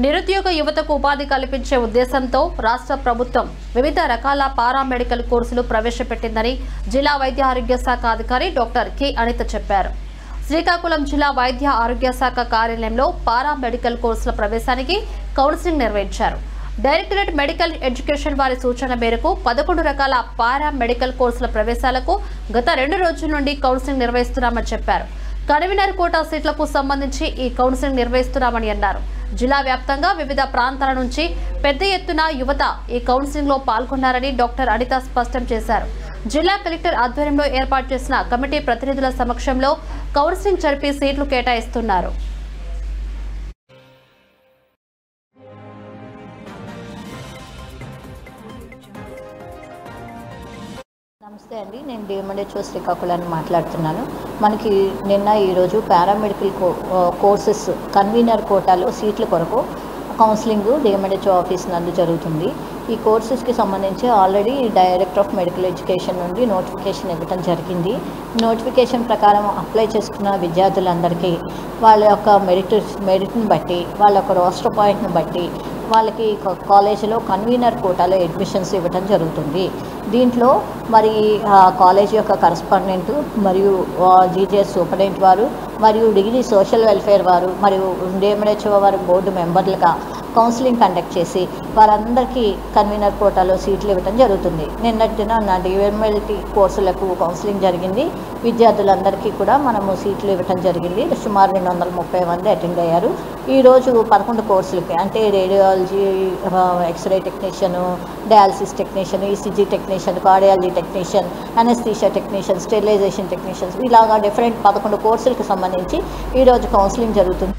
నిరుద్యోగ యువతకు ఉపాధి కల్పించే ఉద్దేశంతో రాష్ట్ర ప్రభుత్వం వివిధ రకాల పారామెడికల్ కోర్సులు ప్రవేశపెట్టిందని జిల్లా వైద్య ఆరోగ్య శాఖ అధికారి డాక్టర్ కె అనిత చెప్పారు. శ్రీకాకుళం జిల్లా వైద్య ఆరోగ్య శాఖ కార్యాలయంలో పారామెడికల్ కోర్సుల ప్రవేశానికి కౌన్సిలింగ్ నిర్వహించారు. డైరెక్టరేట్ మెడికల్ ఎడ్యుకేషన్ వారి సూచన మేరకు 11 రకాల పారామెడికల్ కోర్సుల ప్రవేశాలకు గత 2 రోజుల నుండి కౌన్సిలింగ్ నిర్వహిస్తున్నామని చెప్పారు. కన్వీనర్ కోటా సీట్లకు సంబంధించి ఈ కౌన్సిలింగ్ నిర్వహిస్తున్నామని అన్నారు. జిల్లా వ్యాప్తంగా వివిధ ప్రాంతాల నుంచి పెద్ద ఎత్తున యువత ఈ కౌన్సిలింగ్ లో పాల్గొన్నారని డాక్టర్ అనిత స్పష్టం చేశారు. జిల్లా కలెక్టర్ ఆధ్వర్యంలో ఏర్పాటు చేసిన కమిటీ ప్రతినిధుల సమక్షంలో కౌన్సిలింగ్ జరిపి సీట్లు కేటాయిస్తున్నారు. నమస్తే అండి, నేను డిఎంఎడ్హెచ్ఓ శ్రీకాకుళం మాట్లాడుతున్నాను. మనకి నిన్న ఈరోజు పారామెడికల్ కోర్సెస్ కన్వీనర్ కోటాలో సీట్ల కొరకు కౌన్సిలింగ్ డిఎంఎడ్హెచ్ఓ ఆఫీస్ నందు జరుగుతుంది. ఈ కోర్సెస్కి సంబంధించి already director of medical education నుండి నోటిఫికేషన్ ఇవ్వడం జరిగింది. నోటిఫికేషన్ ప్రకారం అప్లై చేసుకున్న విద్యార్థులందరికీ వాళ్ళ యొక్క మెరిట్ని బట్టి, వాళ్ళ యొక్క రోస్టర్ పాయింట్ని బట్టి వాళ్ళకి కాలేజీలో కన్వీనర్ కోటాలో అడ్మిషన్స్ ఇవ్వడం జరుగుతుంది. దీంట్లో మరి కాలేజ్ యొక్క కరస్పాండెంట్ మరియు జీజీఎస్ సూపరింటెండెంట్ వారు మరియు డిగ్రీ సోషల్ వెల్ఫేర్ వారు మరియు డిఎంఎడ్హెచ్ఓ వారి బోర్డు మెంబర్లుగా కౌన్సిలింగ్ కండక్ట్ చేసి వారందరికీ కన్వీనర్ కోటాలో సీట్లు ఇవ్వడం జరుగుతుంది. నిన్నటిన నా డిఎంఎల్టీ కోర్సులకు కౌన్సిలింగ్ జరిగింది. విద్యార్థులందరికీ కూడా మనము సీట్లు ఇవ్వడం జరిగింది. సుమారు 230 మంది అటెండ్ అయ్యారు. ఈరోజు 11 కోర్సులకి అంటే radiology, x ray technician, dialysis technician, ECG technician, cardiology technician, anaesthesia technician, sterilisation technicians, ఇలాగా డిఫరెంట్ 11 కోర్సులకు సంబంధించి ఈరోజు కౌన్సిలింగ్ జరుగుతుంది.